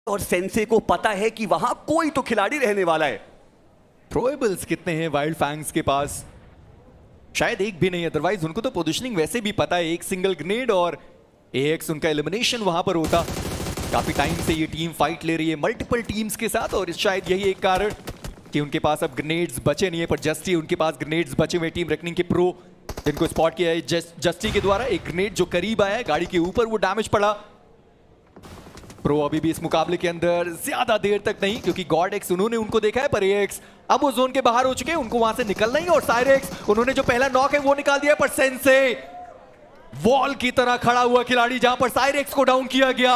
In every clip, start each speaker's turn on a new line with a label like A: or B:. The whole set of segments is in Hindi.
A: और सेंसे को पता है कि वहां कोई तो खिलाड़ी रहने वाला है।
B: थ्रोएबल्स कितने हैं वाइल्ड फैंग्स के पास? शायद एक भी नहीं, अदरवाइज उनको तो पोजीशनिंग वैसे भी पता है। एक सिंगल ग्रेनेड और एएक्स उनका एलिमिनेशन वहां पर होता। काफी टाइम से ये टीम फाइट ले रही है मल्टीपल टीम्स के साथ, और शायद यही एक कारण कि उनके पास अब ग्रेनेड्स बचे नहीं है। पर जस्टी उनके पास ग्रेनेड्स बचे हुए, टीम रेकनिंग के प्रो जिनको स्पॉट किया है जस्टी के द्वारा। एक ग्रेनेड जो करीब आया गाड़ी के ऊपर, वो डैमेज पड़ा। प्रो अभी भी इस मुकाबले के अंदर ज्यादा देर तक नहीं, क्योंकि गॉड एक्स उन्होंने उनको देखा है, पर एएक्स अब वो जोन के बाहर हो चुके हैं, उनको वहां से निकलना ही। और साइरेक्स उन्होंने जो पहला नॉक है वो निकाल दिया, पर सेंसे वॉल की तरह खड़ा हुआ खिलाड़ी, जहां पर साइरेक्स को डाउन किया गया।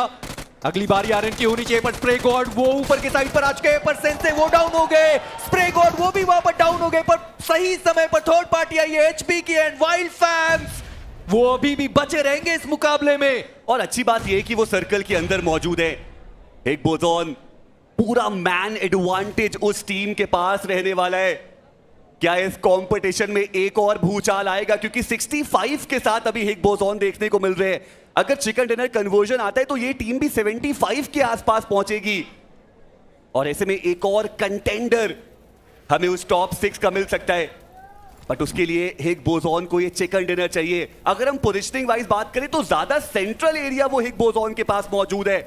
B: अगली बारी आरएन की होनी चाहिए, पर स्प्रे गॉड वो ऊपर के साइड पर आ चुके हैं, पर सेंसे वो डाउन हो गए। स्प्रे गॉड वो भी वहां पर डाउन हो गए, पर सही समय पर थर्ड पार्टी आई है एचपी की, एंड वाइल्ड फैंग्स वो अभी भी बचे रहेंगे इस मुकाबले में।
A: और अच्छी बात यह है कि वो सर्कल के अंदर मौजूद है। एक बोजोन पूरा मैन एडवांटेज उस टीम के पास रहने वाला है। क्या इस कंपटीशन में एक और भूचाल आएगा? क्योंकि 65 के साथ अभी हिग बोजोन देखने को मिल रहे हैं। अगर चिकन डिनर कन्वर्जन आता है तो ये टीम भी 75 के आसपास पहुंचेगी, और ऐसे में एक और कंटेंडर हमें उस टॉप 6 का मिल सकता है। बट उसके लिए हिग बोजोन को ये चिकन डिनर चाहिए। अगर हम पोजिशनिंग वाइज बात करें तो ज्यादा सेंट्रल एरिया वो हिग बोजोन के पास मौजूद है।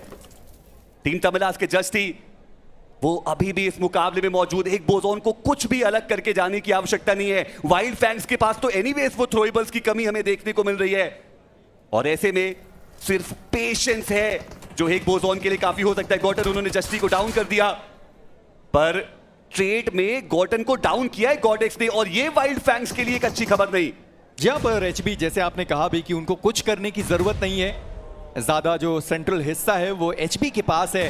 A: टीम तमिलास के जस्टी वो अभी भी इस मुकाबले में मौजूद। हिग बोजोन को कुछ भी अलग करके जाने की आवश्यकता नहीं है। वाइल्ड फैंग्स के पास तो एनीवेज वो थ्रोएबल्स की कमी हमें देखने को मिल रही है, और ऐसे में सिर्फ पेशेंस है जो हिग बोजोन के लिए काफी हो सकता है। गॉटन उन्होंने जस्टी को डाउन कर दिया, पर ट्रेड में गॉटन को डाउन किया है गॉडेक्स ने, और ये वाइल्ड फैंग्स के लिए एक अच्छी खबर नहीं।
B: जहां पर एचबी जैसे आपने कहा भी कि उनको कुछ करने की जरूरत नहीं है, ज्यादा जो सेंट्रल हिस्सा है वो एचबी के पास है।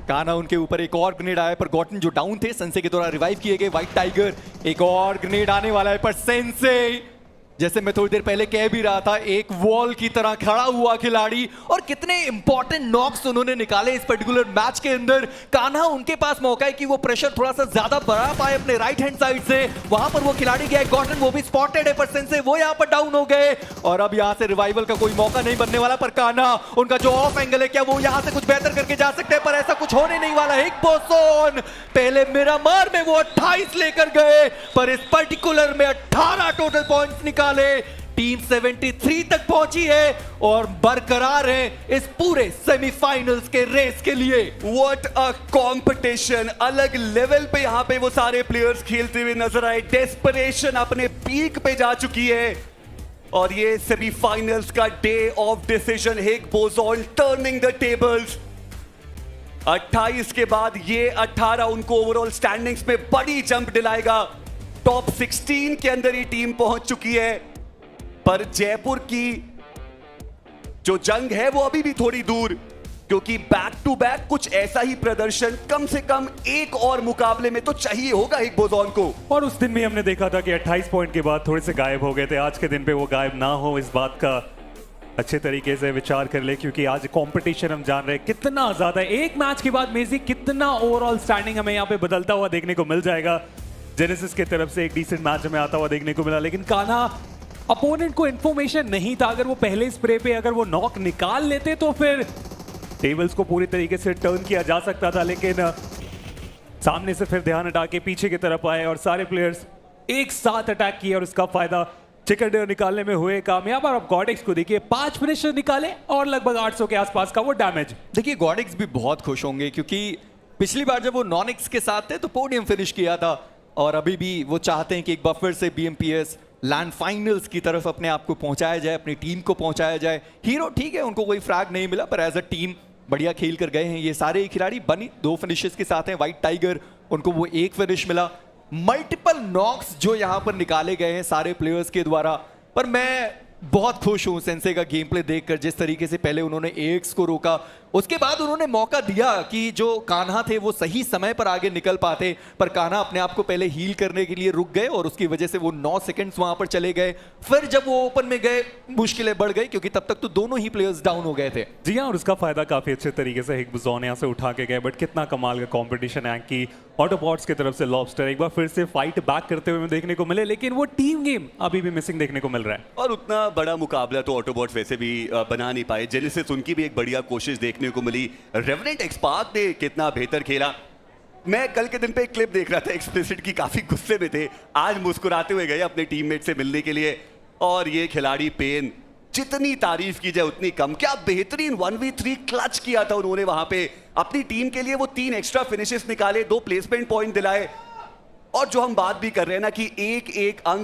B: काना उनके ऊपर एक और ग्रेनेड आया, पर गॉटन जो डाउन थे सेंसे के द्वारा रिवाइव किए गए। व्हाइट टाइगर एक और ग्रेनेड आने वाला है, पर सेंसे जैसे मैं थोड़ी देर पहले कह भी रहा था, एक वॉल की तरह खड़ा हुआ खिलाड़ी, और कितने इंपॉर्टेंट नॉक्स उन्होंने निकाले इस पर्टिकुलर मैच के अंदर। कान्हा उनके पास मौका है कि वो प्रेशर थोड़ा सा ज्यादा बढ़ा पाए अपने राइट हैंड साइड से, वहां पर वो खिलाड़ी गया। गॉटन वो भी स्पॉटेड है, पर सेंसे वो यहां पर डाउन हो गए, और अब यहां से रिवाइवल का कोई मौका नहीं बनने वाला। पर कान्हा उनका जो ऑफ एंगल है, क्या वो यहां से कुछ बेहतर करके जा सकते हैं? पर ऐसा कुछ होने नहीं वाला है। हिग बोजोन पहले मिरामार में वो 28 लेकर गए, पर इस पर्टिकुलर में 18 टोटल पॉइंट्स निकाले। टीम 73 तक पहुंची है और बरकरार है इस पूरे सेमीफाइनल्स के रेस के लिए।
A: What a competition! अलग लेवल पे यहां पे वो सारे प्लेयर्स खेलते हुए नजर आए। डेस्परेशन अपने पीक पे जा चुकी है, और ये सेमीफाइनल्स का day of decision. Higgs boson turning the tables. 28 के बाद ये 18 उनको ओवरऑल स्टैंडिंग्स में बड़ी जंप दिलाएगा। टॉप 16 के अंदर ये टीम पहुंच चुकी है, पर जयपुर की जो जंग है वो अभी भी थोड़ी दूर, क्योंकि बैक टू बैक कुछ ऐसा ही प्रदर्शन कम से कम एक और मुकाबले में तो चाहिए होगा हिग बोजोन को।
C: और उस दिन भी हमने देखा था कि 28 पॉइंट के बाद थोड़े से गायब हो गए थे। आज के दिन पे वो गायब ना हो, इस बात का अच्छे तरीके से विचार कर ले, क्योंकि आज कंपटीशन हम जान रहे हैं कितना ज्यादा। एक मैच के बाद मेजी कितना ओवरऑल स्टैंडिंग हमें यहाँ पे बदलता हुआ देखने को मिल जाएगा। जेनेसिस की तरफ से एक डिसेंट मैच हमें आता हुआ देखने को मिला, लेकिन कान्हा अपोनेंट को इंफॉर्मेशन नहीं था। अगर वो पहले स्प्रे पे अगर वो नॉक निकाल लेते तो फिर टेबल्स को पूरी तरीके से टर्न किया जा सकता था, लेकिन सामने से फिर ध्यान हटा के पीछे की तरफ आए और सारे प्लेयर्स एक साथ अटैक किए, और उसका फायदा चिकन डिनर निकालने में हुए कामयाब। और अब गॉडेक्स को देखिए 5 फिनिशर निकाले और लगभग 800 के आसपास का वो डैमेज।
B: देखिए गॉडेक्स भी बहुत खुश होंगे, क्योंकि पिछली बार जब वो नॉनिक्स के साथ थे तो पोडियम फिनिश किया था, और अभी भी वो चाहते हैं कि एक बफर से बीएमपीएस लैंड फाइनल्स की तरफ अपने आप को पहुंचाया जाए, अपनी टीम को पहुंचाया जाए। हीरो ठीक है, उनको कोई फ्रैग नहीं मिला, पर एज अ टीम बढ़िया खेल कर गए हैं ये सारे खिलाड़ी। बनी 2 फिनिशेस के साथ हैं। व्हाइट टाइगर उनको वो 1 फिनिश मिला। मल्टीपल नॉक्स जो यहां पर निकाले गए हैं सारे प्लेयर्स के द्वारा, पर मैं बहुत खुश हूं सेंसे का गेम प्ले देखकर। जिस तरीके से पहले उन्होंने एएक्स को रोका, उसके बाद उन्होंने मौका दिया कि जो कान्हा थे वो सही समय पर आगे निकल पाते, पर कान्हा अपने आप को पहले हील करने के लिए रुक गए, और उसकी वजह से वो 9 सेकंड्स वहां पर चले गए। फिर जब वो ओपन में गए मुश्किलें बढ़ गई, क्योंकि तब तक तो दोनों ही प्लेयर्स डाउन हो गए थे।
C: जी हाँ, और उसका फायदा काफी अच्छे तरीके से हिग बोजोन यहाँ से उठा के गए। बट कितना कमाल का कॉम्पिटिशन है कि ऑटोबॉट्स की तरफ से लॉबस्टर एक बार फिर से फाइट बैक करते हुए देखने को मिले, लेकिन वो टीम गेम अभी भी मिसिंग देखने को मिल रहा है।
A: और उतना बड़ा मुकाबला तो ऑटोबॉट्स वैसे भी बना नहीं पाए। जेनेसिस उनकी भी एक बढ़िया कोशिश देखने देखने को मिली। रेवेनेंट एक्सपार्क ने कितना बेहतर खेला। मैं कल के दिन पे एक क्लिप देख रहा था, एक्सप्लिसिट की काफी गुस्से में थे, आज मुस्कुराते हुए गए अपने टीममेट से मिलने के लिए। और ये खिलाड़ी पेन, जितनी तारीफ की जाए उतनी कम। क्या बेहतरीन 1v3 क्लच किया था उन्होंने वहां पे अपनी टीम के लिए। वो 3 एक्स्ट्रा फिनिशेस निकाले, 2 प्लेसमेंट पॉइंट दिलाए। और जो हम बात भी कर रहे हैं ना कि एक एक अंक